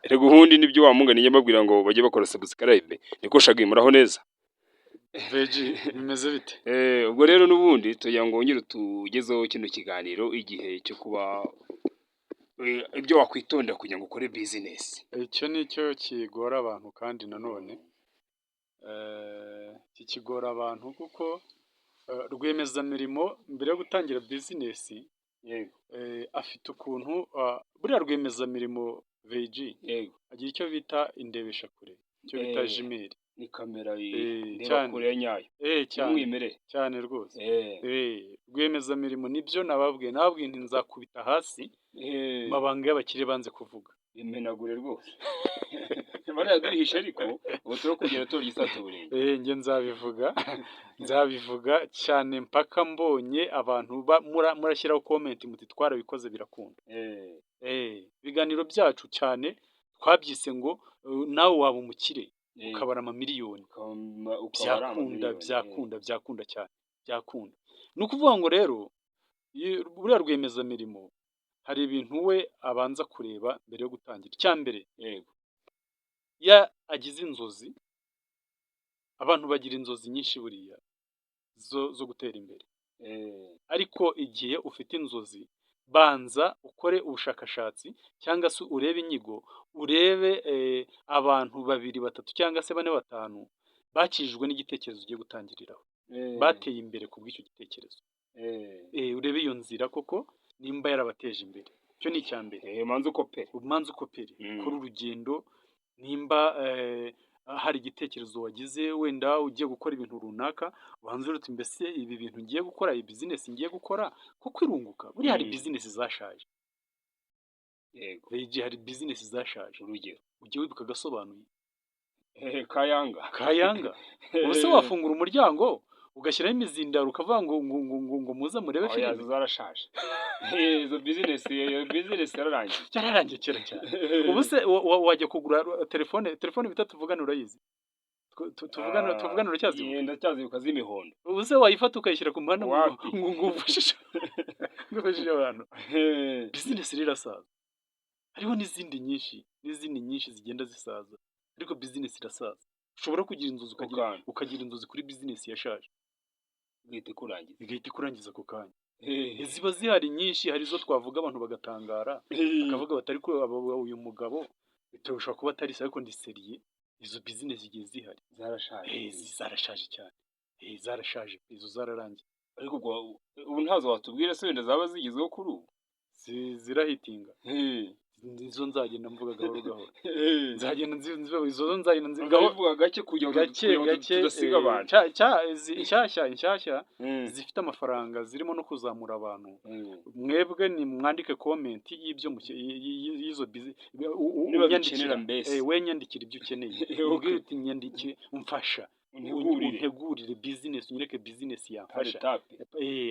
Erega ubundi nibyo wamunganiye mbabwira ngo bajye bakora subscribe niko shagi muraho neza. Veji bimeze bite? Ubwo rero n'ubundi tugira ngo nyine tugezeho kino kiganiro igihe cyo kuba ibyo wakwitonda kugira ngo ukore business. Icyo nicyo kigora abantu kandi nanone kikigora abantu kuko rwiyemezamirimo mbere yo gutangira business Yego. afite ukuntu buriya rwiyemezamirimo Veji agira icyo bita indebesha kure, icyo bita jimeri. Ni kamera cyane kure ya nyayo. cyane rwose. Rwiyemezamirimo nibyo nababwiye nti nzakubita hasi mabanga y'abakire banze kuvuga. Imenagure rwose. Bariya duhishe ariko ubu turi kugera tora igisaturiye. Njye nzabivuga cyane mpaka mbonye abantu murashyiraho comment muti twarabikoze birakunda. Ibiganiro byacu cyane twabyise ngo nawe waba umukire ukabara amamiliyoni. Byakunda cyane byakunda. Ni ukuvuga ngo rero buriya rwiyemezamirimo hari ibintu we abanza kureba mbere yo gutangira. Icyambere ya agize inzozi, abantu bagira inzozi nyinshi buriya zo gutera imbere, ariko igihe ufite inzozi banza ukore ubushakashatsi cyangwa se urebe inyigo, urebe abantu 2 3 cyangwa se 4 5 bakijijwe n'igitekerezo ugiye gutangiriraho, bateye imbere kubw'icyo gitekerezo. Urebe iyo nzira koko nimba yarabateje imbere. Cyo ni icyambere. Manzi ukopere kuri urugendo. Nimba hari igitekerezo wagize wenda ugiye gukora ibintu runaka, ubanza uruti mbese ibi bintu ngiye gukora, iyi business ngiye gukora kuko irunguka. Buri hari business zashaje. Hari business zashaje. Urugero ugiye wibuka gasobanuye Kayanga. Ubuse wafungura umuryango ugashyiraho imizindaro ukavuga ngo muze murebe filime. Zarashaje. Izo business yararangiye kera cyane. Ubuse wajya kugura telefone bita tuvugana urayizi? Tuvugana uracyazibuka? Ndacyazibuka z'imihondo. Ubuse wayifata ukayishyira ku muhanda ngo ufashe abantu. Business irasaza. Hariho n'izindi nyinshi zigenda zisaza, ariko business irasaza. Ushobora kugira inzozi ukagira inzozi kuri business yashaje, igahita ikurangiza ako kanya. Ziba zihari nyinshi, hari zo twavuga abantu bagatangara bakavuga bati ariko uyu mugabo bitoshobora kuba atari se, ariko ndi seriye. Izo business zigiye zihari zarashaje cyane. Zarashaje, izo zararangiye. Ariko ubu ntazo watubwira se wenda zaba zigezweho kuri ubu zirahitinga. Izo nzagenda mvuga gahoro gahoro. Mvuga gake kugira ngo tudasiga abantu. Inshyashya zifite amafaranga zirimo no kuzamura abantu. Mwebwe ni mwandike comment y'izo wenyandikira ibyo ukeneye. Ubwire uti nyandike umfasha, untegurire business, unyereke business yamfasha.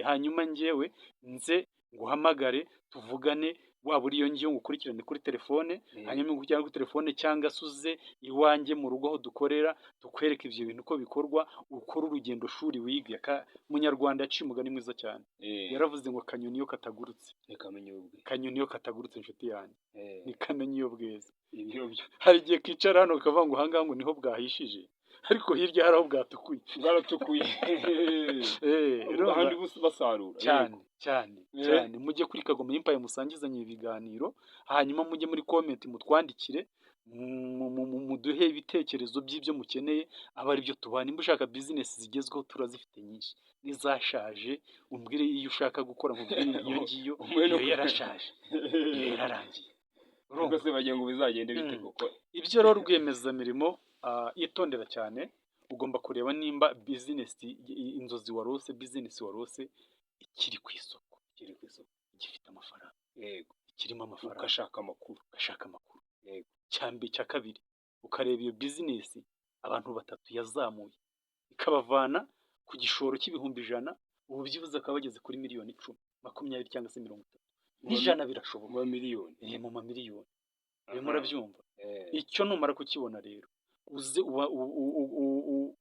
Hanyuma njyewe nze nguhamagare tuvugane, waba uri iyo ngiyo ngukurikirane kuri telefone, hanyuma ngujyana kuri telefone cyangwa suze iwanjye mu rugo aho dukorera, tukwereka ibyo bintu uko bikorwa, ukora urugendo shuri wiga. Munyarwanda yaciye umugani mwiza cyane, yaravuze ngo kanyoni iyo katagurutse inshuti yanjye ni kamenyi iyo bweze. Hari igihe kicara hano ukavuga ngo ahangaha ngo niho bwahishije, ariko hirya hari aho bwaratukuye. Ahandi basarura cyane. Mujye kuri Kagoma Empire musangizanye ibiganiro, hanyuma mujye muri comment mutwandikire, muduhe ibitekerezo by'ibyo mukeneye, aba ari byo tubana. Nimba ushaka business zigezweho turazifite nyinshi, n'izashaje umbwire iyo ushaka gukora nkubwire iyo ngiyo yarashaje, yararangiye. Urumva se bagiye ngo bizagende bite koko? Ibyo rero rwiyemezamirimo yitondera cyane. Ugomba kureba nimba inzozi warose, business warose ikiri ku isoko, gifite amafaranga, kirimo amafaranga, ugashaka amakuru. Cya kabiri ukareba iyo business abantu 3 yazamuye ikabavana ku gishoro cy'ibihumbi 100, ubu byibuze akaba bageze kuri miliyoni 10, 20 cyangwa se 30. N'ijana birashoboka mu miliyoni. Mu mamiliyoni. Murabyumva? Icyo numara kukibona rero uze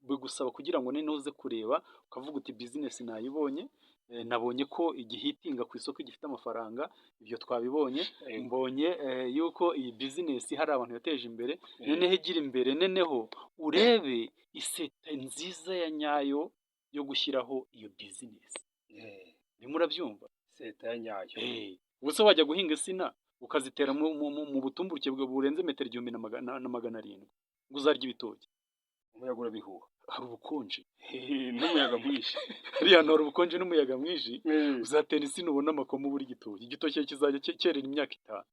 bigusaba kugira ngo noneho uze kureba ukavuga uti business nayibonye, nabonye ko igihitinga ku isoko gifite amafaranga, ibyo twabibonye. Yego. Mbonye yuko iyi bizinesi hari abantu yateje imbere, Yego. noneho igira imbere, noneho urebe iseta nziza ya nyayo yo gushyiraho iyo bizinesi. Urimo urabyumva? Seta ya nyayo. ubuse wajya guhinga insina ukazitera mu butumburuke burenze metero 1,700 ngo uzarya ibitoki, Umuyaga urabihuha. hari ubukonje N'umuyaga mwinshi. hariya hari ubukonje n'umuyaga mwinshi, uzatera insina ubona amakoma buri igitoki kizajya cyerera imyaka 5.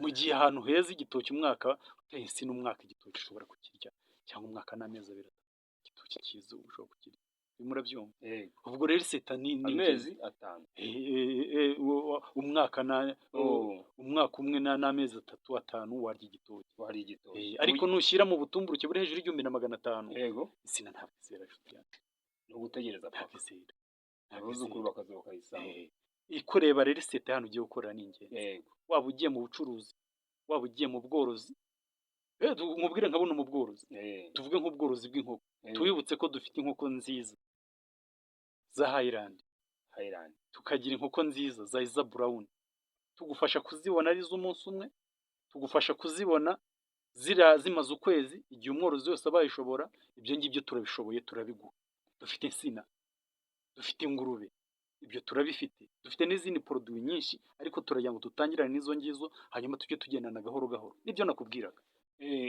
Mu gihe ahantu heza igitoki umwaka uteye insina, umwaka igitoki ushobora kukirya, cyangwa umwaka n'amezi 2 igitoki cyiza ushobora kukirya. Urimo urabyumva? Ubwo rero seta ni amezi 5. umwaka umwe n'amezi 3 5 warya igitoki. Ariko Uy- nushyira mu butumburuke buri hejuru y'1,500, Yego. insina ntabwo izera nshuti yanjye, No gutegereza ntabwo paka. izera. Abuzukuru bakaza bakayisanga. Ikureba rero seta hano ugiye gukora ni ingenzi. Yego. Waba ugiye mu bucuruzi, waba ugiye mu bworozi, mubwire nka buno mu bworozi, tuvuge nk'ubworozi bw'inkoko. Tubibutse ko dufite inkoko nziza za Highland, tukagira inkoko nziza za Iza Brown, tugufasha kuzibona ari iz'umunsi umwe, tugufasha kuzibona zimaze ukwezi, igihe umworozi wese abayishobora. Ibyo ngibyo turabishoboye, turabiguha. Dufite insina, dufite ingurube, ibyo turabifite. Dufite n'izindi produit nyinshi, ariko turagira ngo dutangirane n'izo ngizo, hanyuma tujye tugendana gahoro gahoro. Nibyo nakubwiraga.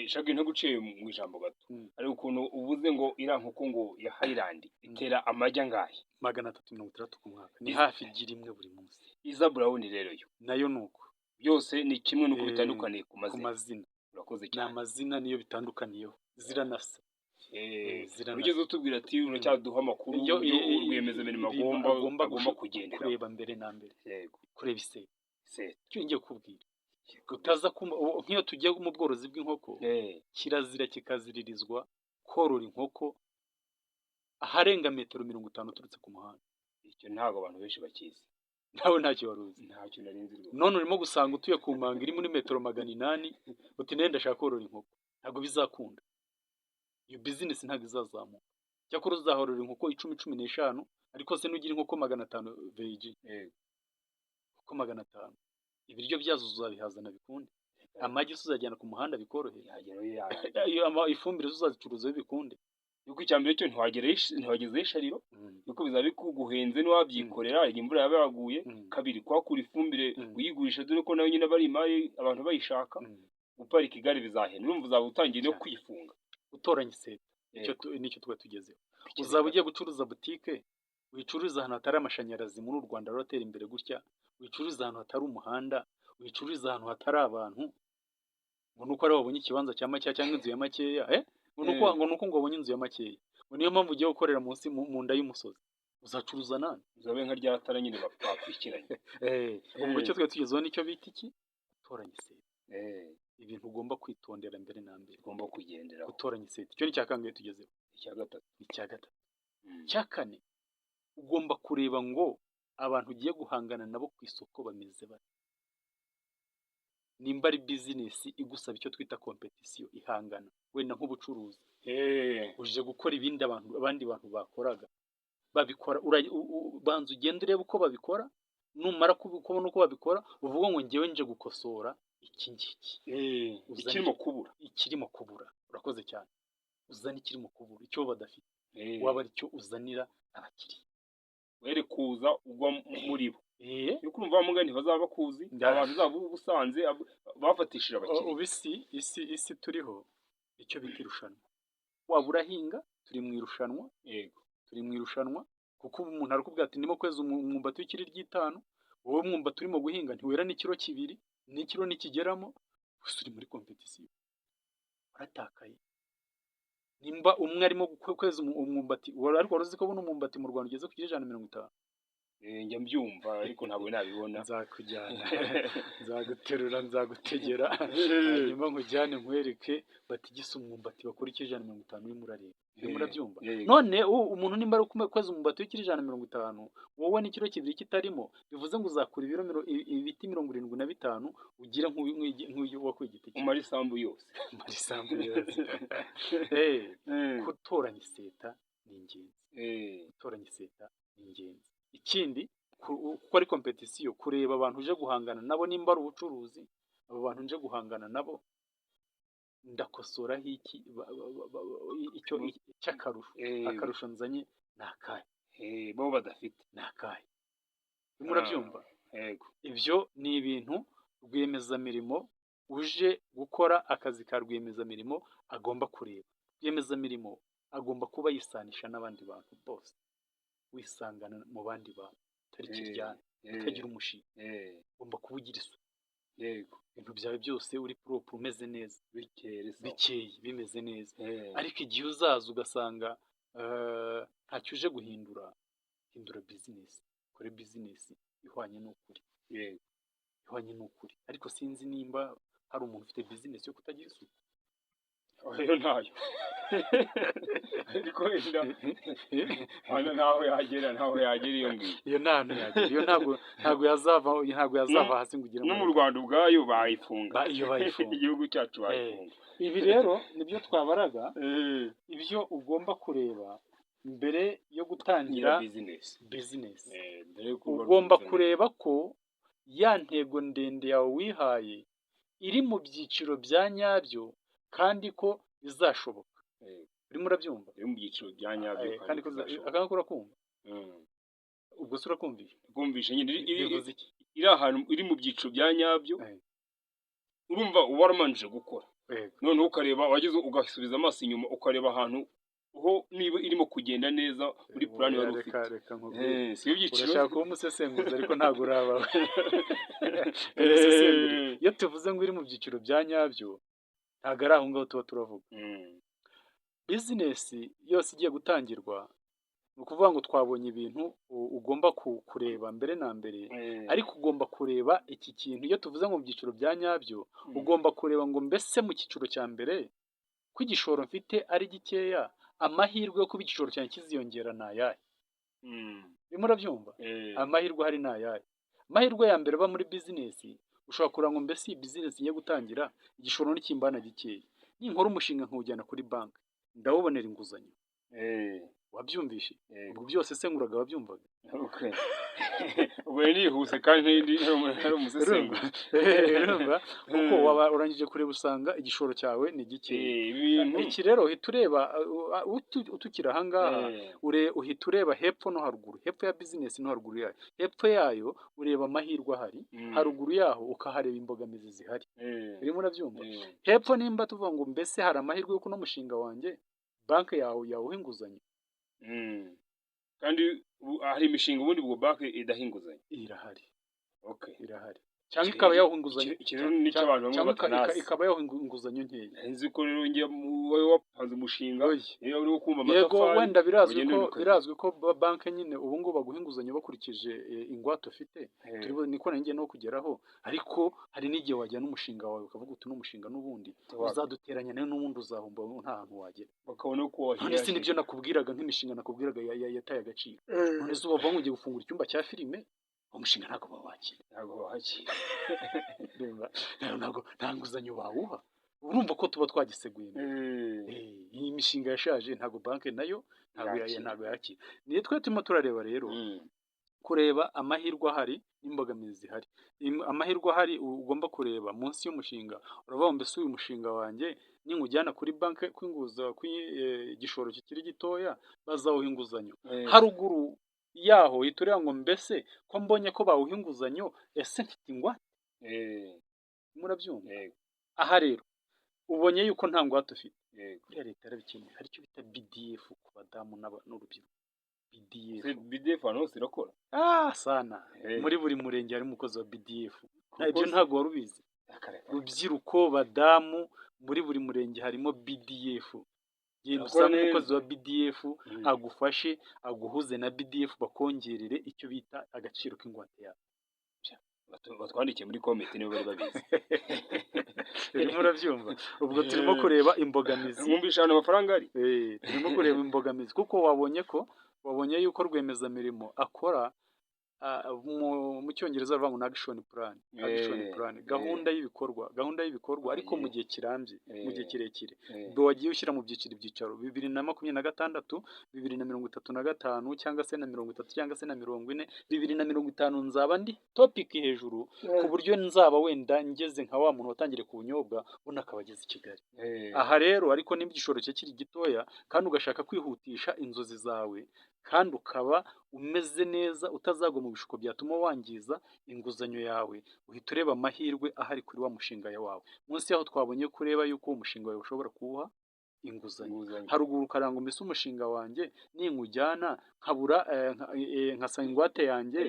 Shaka nto guciye mu ijambo gato. Ari ukuntu ubuze ngo iriya nkoko ngo ya Highland itera amagi angahe? 360 ku mwaka. Ni hafi igi rimwe buri munsi. Iza Brown rero yo nayo nuko byose ni kimwe nuko bitandukaniye ku ku mazina. Urakoze Ni cyane. amazina niyo bitandukaniyeho, ziranasa. Ugeze utubwira ati uracyaduha amakuru rwiyemezamirimo agomba kugendera kureba mbere na mbere. Yego. Kureba iseta. Seta. Icyo ngiye kubwira, utaza nk'iyo tugiye mu bworozi bw'inkoko, kirazira kikaziririzwa korora inkoko aharenga metero 50 uturutse ku muhanda. Icyo ntabwo abantu benshi bakizi. Nawe ntacyo wari uzi. Ntacyo nari nzi rwose. None urimo gusanga utuye ku manga iri muri metero 800, uti nenda ndashaka korora inkoko. Ntabwo bizakunda. Iyo business ntabwo izazamuka. Cyakora uzahorora inkoko 10-15, ariko se nugira inkoko 500 VG. Inkoko 500. Ibiryo byazo uzabihazana bikunde. Amagi uzajyana ku muhanda bikoroheye. Ifumbire uzazicuruza bikunde. Yuko icyambere cyo ntiwagezeho ishariro, yuko bizaba bikuguhenze n'uwabyikorera, igihe imvura yaba yaguye. Kabiri, kwakura ifumbire uyigurisha, dore ko nayo nyine bari imari abantu bayishaka. Guparika igare bizahenda, urumva uzaba utangiye no kwifunga. Utoranya iseta, nicyo tuba tugezeho. Uzaba ugiye gucuruza butike, wicururiza ahantu hatari amashanyarazi. Muri u Rwanda ruratera imbere gutya. Wicururiza ahantu hatari umuhanda, wicururiza ahantu hatari abantu, ngo nuko ari wabonye ikibanza cya makeya cyangwa inzu ya makeya, ngo nuko ngo wabonye inzu ya makeya, ngo niyo mpamvu ugiye gukorera munsi mu nda y'umusozi. Uzacuruza nani? Uzabe nka rya tara nyine bakwikiranye. Ubwo cyo twe tugezeho nicyo bita iki? Gutoranya iseta. Ibintu ugomba kwitondera mbere na mbere, ugomba kugendera gutoranya iseta. Icyo ni cyakangaye tugezeho. Icya gatatu. Cya kane, ugomba kureba ngo abantu ugiye guhangana nabo ku isoko bameze bate. Nimba ari bizinesi igusaba icyo twita competition, ihangana wenda nk'ubucuruzi, uje gukora ibindi abandi bantu bakoraga babikora, banza ugende urebe uko babikora. Numara kubona uko babikora, uvuga ngo ngewe nje gukosora iki ngiki ikirimo kubura. Urakoze cyane. Uzana ikirimo kubura, icyo badafite, waba ari cyo uzanira abakiriya. Were kuza ugwa muri bo. Yuko urumva mugani bazaba bakuzi, abantu zabo ubusanze bafatishije abakiriya. Isi turiho icyo bita irushanwa. Waba urahinga, turi mu irushanwa. Yego. Turi mu irushanwa, kuko umuntu arakubwira ati ndimo kweza umwumbati w'ikiro 5, wowe umwumbati urimo guhinga ntiwera n'ikiro 2, n'ikiro nikigeramo, gusa uri muri competition, uratakaye. Nimba umwe arimo kweza umwumbati, ariko waruzi ko buno umwumbati mu Rwanda ugeze ku 150. Njya mbyumva ariko ntabwo nabibona. Nzakujyana, nzaguterura, nzagutegera, hanyuma nkujyane nkwereke batigise umwumbati bakora 150 urimo urareba. Murabyumva? None umuntu nimba ari kweza umwumbati w'ikiro 150, wowe n'ikiro 2 kitarimo, bivuze ngo uzakura ibiti 75 ugira nk'uyu wakuye igiti. Umara isambu yose. Gutoranya iseta ni ingenzi. Gutoranya iseta ni ingenzi. ikindi kuko ari kompetisiyo, kureba abantu uje guhangana nabo, nimba ari ubucuruzi abo bantu nje guhangana nabo ndakosoraho iki icyo cy'akarusho, akarusho nzanye ni akahe bo badafite, ni akahe. Murabyumva? Yego, ibyo ni ibintu rwiyemezamirimo uje gukora akazi ka rwiyemezamirimo agomba kureba. Rwiyemezamirimo agomba kuba yisanisha n'abandi bantu bose, wisangana mu bandi bantu, utari kiryana, utagira umushinga, ugomba kuba ugira isuku. Yego, ibintu byawe byose uri propre, umeze neza, bikeye, bimeze neza. Ariko igihe uzaza ugasanga ntacyo uje guhindura, hindura bizinesi, ukore bizinesi ihwanye n'ukuri. Yego, ihwanye n'ukuri. Ariko sinzi nimba hari umuntu ufite bizinesi yo kutagira isuku. Oyo ntayo. Ariko wenda ntaho yagera iyo ngiyo. Iyo ntaho yagera, iyo ntabwo yazava hasi ngo ugire. No mu Rwanda ubwayo bayifunga. Iyo bayifunga. Igihugu cyacu bayifunga. Ibi rero nibyo twabaraga, ibyo ugomba kureba mbere yo gutangira bizinesi. Ugomba kureba ko ya ntego ndende yawe wihaye iri mu byiciro bya nyabyo kandi ko bizashoboka. Urimo urabyumva? Iri mu byiciro bya nyabyo kandi ko akanga urakumva. Ubwo se urakumvisha? Kumvisha nyine iri ahantu iri mu byiciro bya nyabyo. Urumva uba waramanije gukora, noneho ukareba wagize ugasubiza amaso inyuma ukareba ahantu ho niba irimo kugenda neza muri plan wari ufite. Si ibyiciro. Urashaka kuba umusesenguzi ariko ntabwo uraba. Iyo tuvuze ngo iri mu byiciro bya nyabyo ntabwo ari aho ngaho tuba turavuga. Bizinesi yose igiye gutangirwa ni ukuvuga ngo twabonye ibintu ugomba kureba mbere na mbere, ariko ugomba kureba iki kintu. Iyo tuvuze ngo mu byiciro bya nyabyo ugomba kureba ngo mbese mu cyiciro cya mbere ko igishoro mfite ari gikeya, amahirwe yo kuba igishoro cyane kiziyongera ni ayahe? Urimo urabyumva? Amahirwe ahari ni ayahe? Amahirwe ya mbere aba muri bizinesi, ushobora kureba ngo mbese iyi bizinesi ngiye gutangira igishoro n'ikimbana gikeya, ninkora umushinga nkawujyana kuri banki ndawubonera inguzanyo. Wabyumvishe? Ubwo byose se nguraga wabyumvaga? Ubu nihuse kandi hari umusesenguzi. Kuko urangije kureba usanga igishoro cyawe ni gikeya. Iki rero uhita ureba utukira aha ngaha, uhita ureba hepfo no haruguru, hepfo ya bizinesi no haruguru yayo. Hepfo yayo ureba amahirwe ahari, haruguru yaho ukahareba imbogamizi zihari. Urimo urabyumva? Hepfo nimba tuvuga ngo mbese hari amahirwe yo kuno mushinga wanjye banki yawe yawuha inguzanyo. Kandi hari imishinga ubundi bwo banki idaha inguzanyo? Irahari. Irahari. Cyangwa ikaba yaho inguzanyo. Ikintu nicyo abantu bamwe batanazi. Ikaba yaho inguzanyo nkeya. Nzi ko rero ngiye wowe wapanze umushinga, iyo uri kumva amatafari. Yego, wenda birazwi ko banki nyine ubu ngubu baguha inguzanyo bakurikije ingwate ufite. Niko nanjye no kugeraho, ariko hari n'igihe wajyana umushinga wawe ukavuga uti n'umushinga n'ubundi uzaduteranya nayo n'ubundi uzahomba nta hantu wagera. Bakabona ko wahira. None nibyo nakubwiraga nk'imishinga nakubwiraga yataye agaciro. None se ubavuga ngo ugiye gufungura icyumba cya filime, umushinga ntabwo bawakira. Nta nguzanyo bawuha. Urumva ko tuba twagiseguye. Iyi mishinga yashaje ntabwo banki nayo ntabwo yakira. Niyo twe turimo turareba rero, kureba amahirwe ahari n'imbogamizi zihari. Amahirwe ahari ugomba kureba munsi y'umushinga, uravuga mbese uyu mushinga wanjye ninkujyana kuri banki igishoro kikiri gitoya bazawuha inguzanyo. Haruguru yaho uhita ureba ngo mbese ko mbonye ko bawuha inguzanyo, ese mfite ingwate? Murabyumva? Aha rero ubonye yuko nta ngwate ufite, kuriya leta yarabikemuye. Hari icyo bita BDF ku badamu n'urubyiruko. BDF hano hose irakora? Sana. Muri buri murenge harimo umukozi wa BDF. Ibyo ntabwo wari ubizi? Rubyiruko, badamu, muri buri murenge harimo BDF. Genda usanga umukozi wa BDF agufashe, aguhuze na BDF bakongerere icyo bita agaciro k'ingwate yawe. Batwandikiye muri komite nibo bari babizi. Urimo urabyumva? Ubwo turimo kureba imbogamizi. Mwumvisha hano amafaranga ari? Turimo kureba imbogamizi kuko wabonye yuko rwiyemezamirimo akora mu cyongereza bavuga ngo action plan, gahunda y'ibikorwa ariko mu gihe kirambye, mu gihe kirekire, wagiye ushyira mu ibyicaro 2026, 2035 cyangwa se na 30 cyangwa se na 40, 2050 nzaba ndi topic hejuru ku buryo nzaba wenda ngeze nka wa muntu watangire ku bunyobwa ubona akabageza i Kigali. Aha rero ariko nimba igishoro cye kiri gitoya kandi ugashaka kwihutisha inzozi zawe kandi ukaba umeze neza utazagwa mu bishuko byatuma wangiza inguzanyo yawe, uhita ureba amahirwe ahari kuri wa mushinga wawe. Munsi yaho twabonye kureba yuko uwo mushinga wawe ushobora kuwuha inguzanyo. Haruguru ukaranga mbese umushinga wanjye ninkujyana nkabura nkasanga ingwate yanjye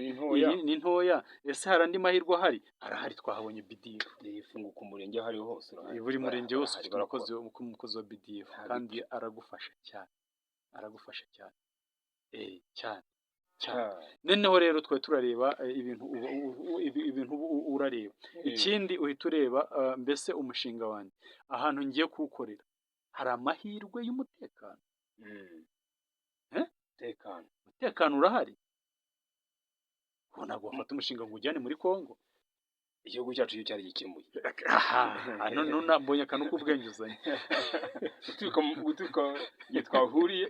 ni ntoya, ese hari andi mahirwe ahari? Arahari, twahabonye BDF ifunguka umurenge hariho hose, buri murenge wose ufite umukozi wa BDF kandi aragufasha cyane, cyane noneho rero twari turareba ibintu urareba. Ikindi uhita ureba mbese umushinga wanjye ahantu ngiye kuwukorera hari amahirwe y'umutekano. Umutekano urahari. Ntabwo wafata umushinga ngo ujyane muri Congo, igihugu cyacu iyo cyari gikemuye. None mbonye akantu k'ubwenge uzanye gutuka twahuriye,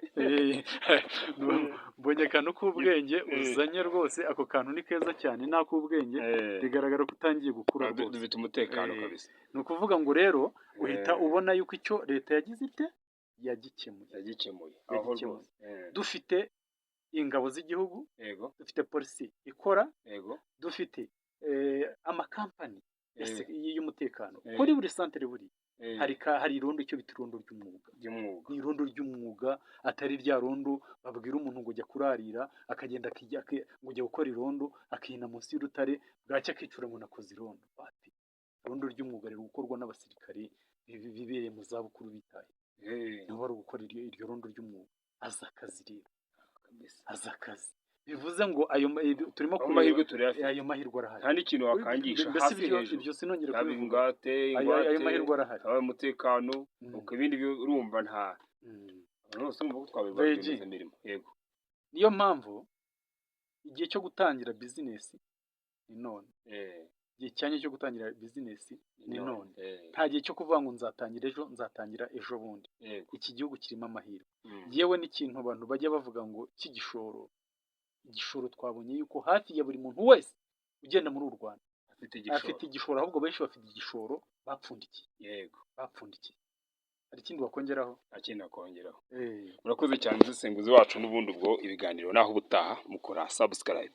mbonye akantu k'ubwenge uzanye rwose. Ako kantu ni keza cyane, ni ak'ubwenge, bigaragara ko utangiye gukura rwose, dufite umutekano kabisa. Ni ukuvuga ngo rero uhita ubona yuko icyo leta yagize ite yagikemuye. Dufite ingabo z'igihugu, dufite polisi ikora, dufite amakampani y'umutekano kuri buri santere, buri hari irondo, icyo bita irondo ry'umwuga. Ni irondo ry'umwuga, atari rya rondo babwira umuntu ngo ujya kurarira akagenda ngo ujya gukora irondo akihina munsi y'urutare bwacya akicura ngo nakoze irondo. Irondo ry'umwuga riri gukorwa n'abasirikari bibereye mu zabukuru bitaye, nibo bari gukora iryo rondo ry'umwuga. Aza akazi rero, aza akazi, bivuze ngo turimo amahirwe turayafite, ayo mahirwe arahari kandi ikintu wakangisha hafi hejuru ibyo sinongere kubivuga. ingwate ayo mahirwe arahari, umutekano, uko ibindi urumva nta abantu bose mu twabibageza imirimo. Niyo mpamvu igihe cyo gutangira bizinesi ni none. Igihe cyanye cyo gutangira bizinesi ni none. Nta gihe cyo kuvuga ngo nzatangira ejo bundi. Iki gihugu kirimo amahirwe. Yewe n'ikintu abantu bajya bavuga ngo igishoro twabonye yuko hafi ya buri muntu wese ugenda muri uru Rwanda afite igishoro, ahubwo benshi bafite igishoro bapfundikiye. Hari ikindi wakongeraho? Akindi nakongeraho. Murakoze cyane umusesenguzi wacu, n'ubundi ubwo ibiganiro naho ubutaha mukora subscribe.